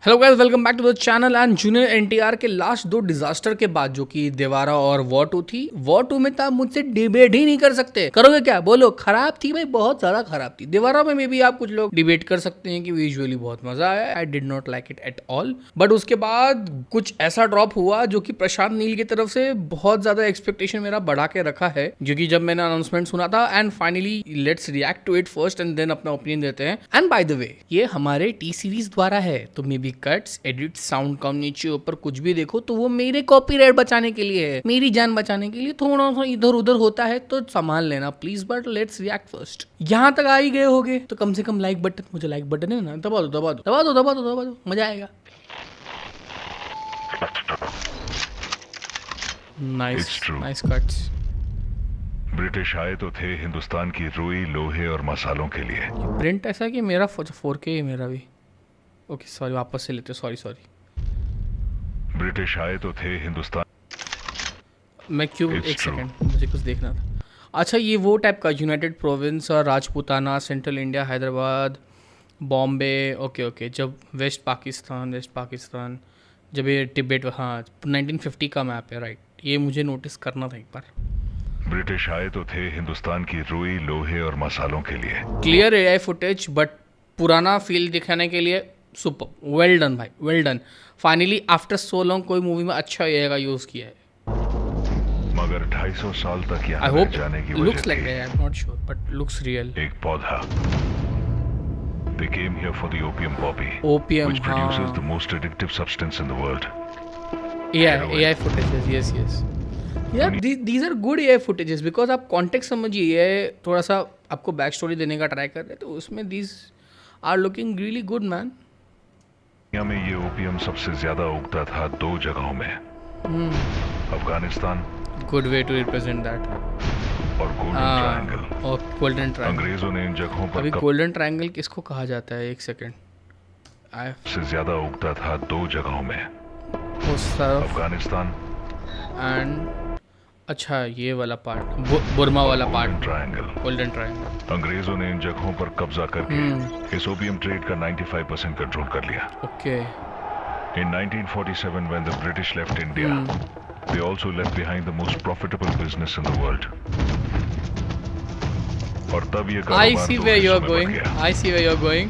Hello guys, welcome back to the channel. And junior NTR के last दो disaster के बाद जो कि देवारा और वॉर 2 थी, वॉर 2 में तो आप मुझसे डिबेट ही नहीं कर सकते। करोगे क्या? बोलो। खराब थी भाई, बहुत ज्यादा खराब थी। देवारा में भी आप कुछ लोग डिबेट कर सकते हैं कि विजुअली बहुत मजा आया, I did not like it at all. But उसके बाद कुछ ऐसा ड्रॉप हुआ जो कि प्रशांत नील की तरफ से बहुत ज्यादा एक्सपेक्टेशन मेरा बढ़ा के रखा है, जो कि जब मैंने अनाउंसमेंट सुना था। And finally let's react to it first and then अपना ओपिनियन देते हैं। एंड बाय द वे, ये हमारे टी सीरीज द्वारा है, तो maybe cuts, edit, sound कम नीचे ऊपर कुछ भी देखो तो वो मेरे कॉपीराइट बचाने के लिए है, मेरी जान बचाने के लिए। थोड़ा सा इधर उधर होता है तो संभाल लेना please. But let's react first. यहाँ तक आ ही गए होगे तो कम से कम लाइक बटन, मुझे लाइक बटन है ना, दबा दो दबा दो दबा दो दबा दो दबा दो, मजा आएगा। Nice nice cuts. ब्रिटिश आए तो थे हिंदुस्तान की रुई, लोहे और मसालों के लिए। प्रिंट ऐसा है कि मेरा 4K है मेरा भी। ओके सॉरी, वापस से लेते, सॉरी सॉरी। ब्रिटिश आए तो थे हिंदुस्तान। मैं क्यों, It's एक true. सेकंड, मुझे कुछ देखना था। अच्छा, ये वो टाइप का यूनाइटेड प्रोविंस और Rajputana, central India, Hyderabad, Bombay. Okay okay, जब वेस्ट पाकिस्तान, जब ये तिब्बत, हाँ 1950 का मैप है, राइट। ये मुझे नोटिस करना था एक बार। ब्रिटिश आए तो थे हिंदुस्तान की रुई, लोहे और मसालों के लिए। क्लियर एआई फुटेज, बट पुराना फील दिखाने के लिए सुपर, वेल डन भाई, well done. Finally after so long कोई मूवी में अच्छा एआई का यूज़ किया है। मगर 250 साल तक आई यहाँ रह होप जाने की लुक्स वजह लाइक थी that, I am not sure but looks real. एक पौधा। They came here for the opium poppy, opium, which produces the हाँ। most addictive substance in the world. AI footages, yes yes। यार these are good AI footages because आप context समझिए। ये थोड़ा सा आपको बैक स्टोरी देने का ट्राई कर रहे हैं, तो उसमें these are looking really good man। दुनिया में ये ओपियम सबसे ज्यादा उगता था दो जगहों में, Afghanistan good way to represent that. और गोल्डन ट्रायंगल। और गोल्डन ट्रायंगल। अंग्रेजों ने इन जगहों पर अभी गोल्डन ट्रायंगल किसको कहा जाता है? एक सेकेंड। आई सबसे ज्यादा उगता था दो जगहों में, उस तरफ अफगानिस्तान एंड, अच्छा ये वाला पार्ट, बुरमा वाला पार्ट, ट्रायंगल। Golden triangle. अंग्रेजों ने इन जगहों पर कब्जा करके इस ओपियम ट्रेड का 95% कंट्रोल कर लिया। Okay. In 1947, when the British left India, they also left behind the most profitable business in the world. और तब ये I कारोबार see दो where you हिस्सों are में going, बंट गया, I see where you are going।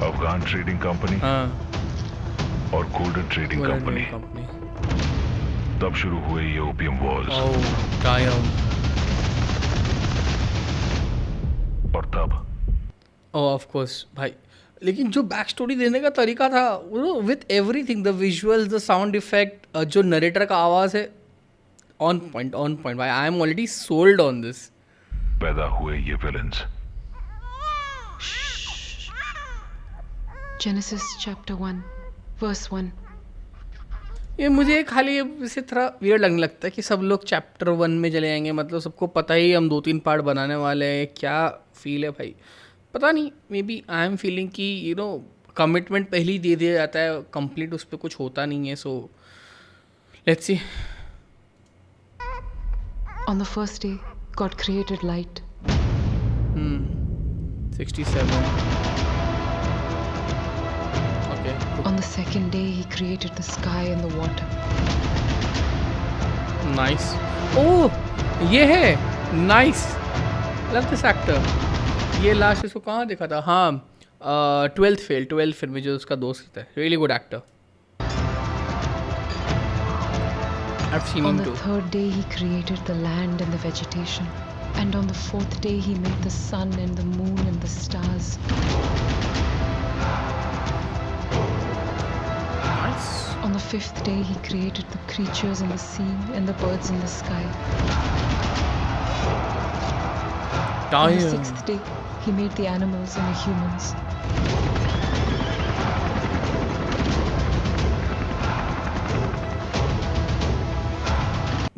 Afghan trading company हाँ, और golden trading golden company. Company. तब शुरू हुए ये ओपियम वॉर्स। ओह डायम। और तब ओह ऑफ कोर्स भाई, लेकिन जो बैक स्टोरी देने का तरीका था, with everything, the visuals, the sound effect, जो नरेटर का आवाज़ है, ऑन पॉइंट भाई। I am already sold on this. पैदा हुए ये विलन्स। Genesis chapter 1, verse 1. ये मुझे खाली इसे थोड़ा वियर्ड लगने लगता है कि सब लोग चैप्टर 1 में चले जाएंगे। मतलब सबको पता ही हम 2-3 पार्ट बनाने वाले हैं। क्या फील है भाई, पता नहीं। Maybe I am feeling कि कमिटमेंट पहले ही दे दिया जाता है, कंप्लीट उस पर कुछ होता नहीं है। So let's see. On the first day, God created light. 67। Okay. On the second day, He created the sky and the water. Nice. Oh ये है नाइस, लव दिस एक्टर। ये लास्ट इसको कहाँ देखा था? हाँ 12th फिल्म में जो उसका दोस्त था। Really good actor. I've seen On him the too। third day, He created the land and the vegetation. And on the fourth day, He made the sun and the moon and the stars. Nice। On the fifth day, He created the creatures in the sea and the birds in the sky. On the sixth day, He made the animals and the humans.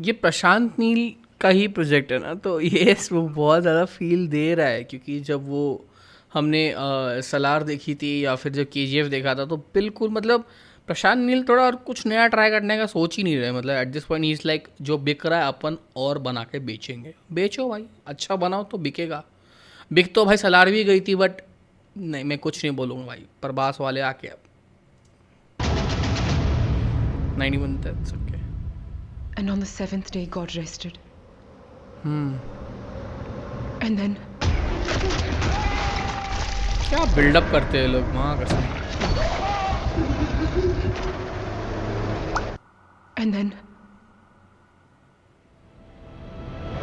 ये प्रशांत नील का ही project है ना, तो ये वो बहुत ज़्यादा feel दे रहा है। क्योंकि जब वो हमने सलार देखी थी या फिर जब KGF देखा था, तो बिल्कुल मतलब प्रशांत नील थोड़ा और कुछ नया ट्राई करने का सोच ही नहीं रहे। मतलब at this point he is like, जो बिक रहा है अपन और बना के बेचेंगे। बेचो भाई, अच्छा बनाओ तो बिकेगा। बिक तो भाई सलार भी गई थी, बट नहीं, मैं कुछ नहीं बोलूँगा भाई। प्रभास वाले आके अब 91 deaths, okay. And on the 7th day, God rested. And then क्या बिल्डअप करते हैं लोग, माँ कसम. And then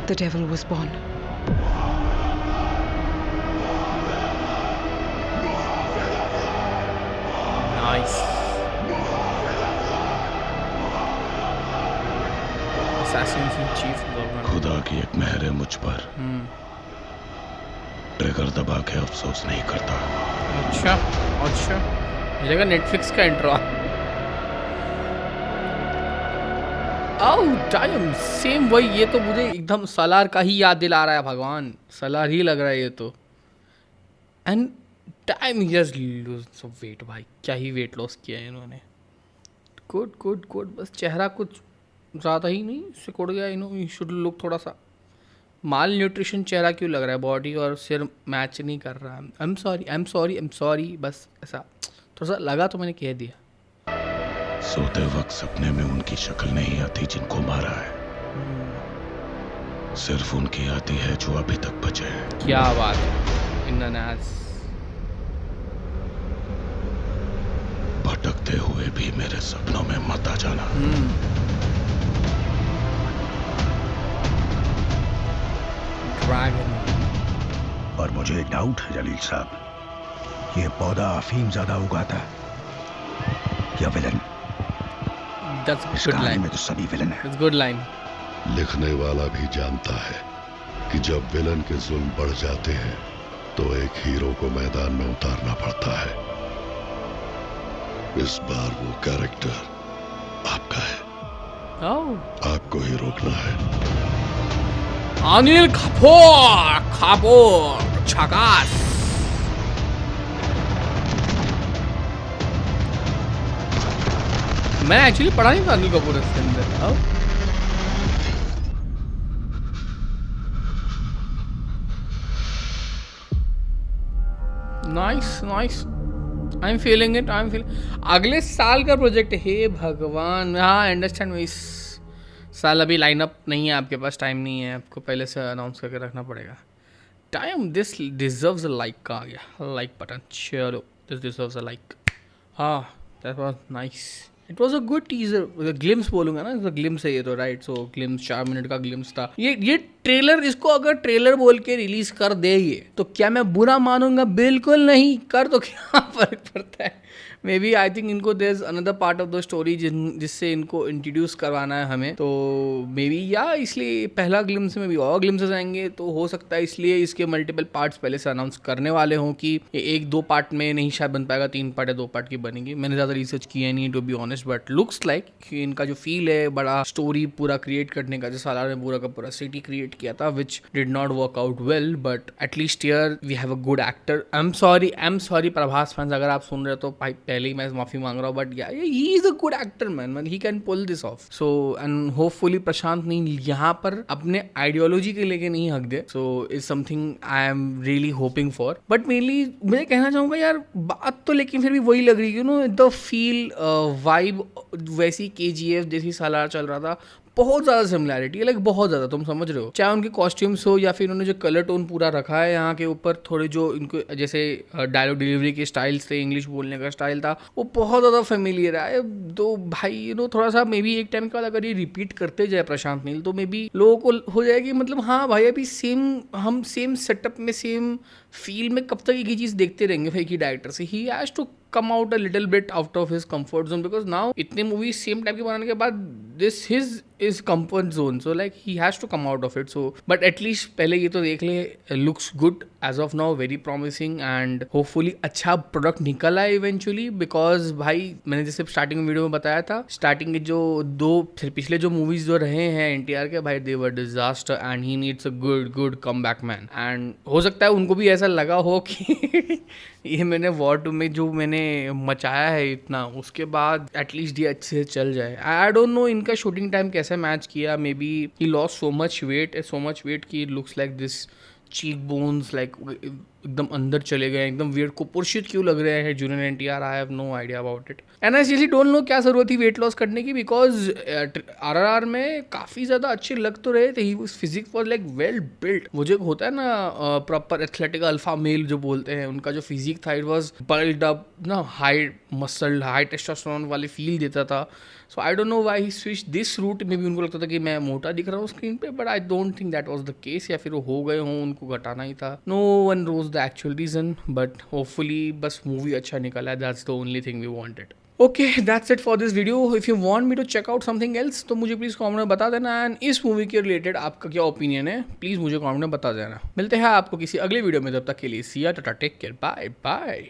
the devil was born. Nice. Assassin's in Chief Governor. खुदा की एक मेहर है मुझ पर, ट्रिगर दबा के अफसोस नहीं करता। अच्छा अच्छा, मुझे लगा नेटफ्लिक्स का इंट्रो. ओह टाइम सेम वही. ये तो मुझे एकदम सलार का ही याद दिला रहा है. भगवान, सलार ही लग रहा है ये तो. And time just lose so weight. भाई क्या ही वेट लॉस किया है इन्होंने. Good good good. बस चेहरा कुछ ज़्यादा ही नहीं सिकुड़ गया. यू शुड लुक थोड़ा सा माल न्यूट्रिशन चेहरा क्यों लग रहा है. बॉडी और सिर मैच नहीं कर रहा. आई एम सॉरी. बस ऐसा थोड़ा सा लगा तो मैंने कह दिया. सोते वक्त सपने में उनकी शक्ल नहीं आती जिनको मारा है, सिर्फ उनकी आती है जो अभी तक बचे हैं। क्या बात है इन्नास। भटकते हुए भी मेरे सपनों में मत आ जाना। ड्रैगन। और मुझे एक डाउट है जलील साहब, ये पौधा अफीम ज्यादा उगाता या विलन? इस कहानी में तो सभी विलन है। Good line. लिखने वाला भी जानता है कि जब विलन के जुल्म बढ़ जाते हैं तो एक हीरो को मैदान में उतारना पड़ता है। इस बार वो कैरेक्टर आपका है। आपको ही रोकना है। अनिल कपूर झकास। मैं एक्चुअली पढ़ा नहीं था अनिल कपूर इसके अंदर। Nice nice. I am feeling it. अगले साल का प्रोजेक्ट है भगवान। हाँ अंडरस्टैंड। इस साल अभी लाइनअप नहीं है आपके पास, टाइम नहीं है, आपको पहले से अनाउंस करके रखना पड़ेगा। Time this deserves a like का आ गया, लाइक बटन। चलो दिस डिजर्व्स अ लाइक। हाँ that was nice. It was a good teaser. Glimpse बोलूंगा ना, ग्लिम्स है ये तो, राइट। सो ग्लिम्स 4 मिनट का ग्लिम्स था। ये ट्रेलर, इसको अगर ट्रेलर बोल के रिलीज कर दे ये तो क्या मैं बुरा मानूंगा? बिल्कुल नहीं। कर तो क्या फर्क पड़ता है। मे बी आई थिंक इनको there is another part of the story जिससे इनको इंट्रोड्यूस करवाना है हमें, तो मे बी या इसलिए पहला ग्लिम्स में भी और ग्लिम्सेस आएंगे तो हो सकता है इसलिए इसके मल्टीपल पार्ट्स पहले से अनाउंस करने वाले हों कि ये 1-2 पार्ट में नहीं शायद बन पाएगा, 3 पार्ट या 2 पार्ट की बनेगी। मैंने ज़्यादा रिसर्च किया नहीं to be honest, but looks like कि इनका जो फील है बड़ा स्टोरी पूरा क्रिएट करने का, जैसे सालार ने पूरा का पूरा सिटी क्रिएट किया था which did not work out well, but at least here we have a good actor. I am sorry Prabhas fans, अगर आप सुन रहे हो तो पहले ही मैं माफी मांग रहा हूँ, but yeah he is a good actor man, he can pull this off. So and hopefully Prashanth Neel यहाँ पर अपने आइडियोलॉजी के लेके नहीं हक दे। So is something I am really hoping for. But mainly मुझे कहना चाहूँगा यार, बात तो लेकिन फिर भी वही लग रही है, you know the feel vibe वैसी KGF जैसी सालार चल रहा था, बहुत ज़्यादा सिमिलैरिटी है, लाइक बहुत ज़्यादा, तुम समझ रहे हो। चाहे उनके कॉस्ट्यूम्स हो या फिर उन्होंने जो कलर टोन पूरा रखा है यहाँ के ऊपर, थोड़े जो इनको जैसे डायलॉग डिलीवरी के स्टाइल्स थे, इंग्लिश बोलने का स्टाइल था, वो बहुत ज़्यादा फेमिलियर है। तो भाई यू नो थोड़ा सा मे बी एक टाइम के बाद अगर ये रिपीट करते जाए प्रशांत नील तो मे बी लोगों को हो जाएगी मतलब हाँ भाई अभी हम सेम सेटअप में सेम फील में कब तक एक ही चीज़ देखते रहेंगे भाई की डायरेक्टर से। He has to come out a little bit out of his comfort zone, because now इतने मूवीज सेम टाइप के बनाने के बाद this his comfort zone, so like he has to come out of it. So but at least पहले ये तो देख ले, looks good as of now, very promising and hopefully अच्छा प्रोडक्ट निकल आए eventually, because भाई मैंने जैसे स्टार्टिंग वीडियो में बताया था, स्टार्टिंग के जो पिछले जो मूवीज जो रहे हैं NTR के भाई, they were disaster and he needs a good comeback man। and हो सकता है उनको भी ऐसा लगा हो कि ये मैंने वॉर 2 में जो मैंने मचाया है इतना, उसके बाद एटलीस्ट ये अच्छे से चल जाए। आई डोंट नो इनका शूटिंग टाइम कैसे मैच किया, maybe he lost so much weight कि looks like this cheek bones, like एकदम अंदर चले गए, एकदम वेट को पुरुषित क्यों लग रहे हैं junior NTR, I have no idea about it and I seriously don't know क्या जरूरत थी वेट लॉस करने की, बिकॉज आरआरआर में काफ़ी ज़्यादा अच्छे लग तो रहे थे, he physique was like well built. वो जो होता है ना प्रॉपर एथलेटिक अल्फा मेल जो बोलते हैं, उनका जो फिजिक था इट वॉज बिल्ड अप ना, हाई मसल, हाई टेस्टोस्टेरोन वाली फील देता था। So I don't know why he switch this route, में भी उनको लगता था कि मैं मोटा दिख रहा हूँ स्क्रीन पे, but I don't think that was the case, या फिर वो हो गए हों, उनको घटाना ही था। No one knows the actual reason, but hopefully बस मूवी अच्छा निकला है, that's the only thing we wanted. Okay, that's it for this video. If you want me to check out something else तो मुझे प्लीज़ कमेंट में बता देना, and इस मूवी के रिलेटेड आपका क्या ओपिनियन है प्लीज़ मुझे कमेंट में बता देना। मिलते हैं आपको किसी अगले वीडियो में, तब तक के लिए see ya tata, take care, bye bye.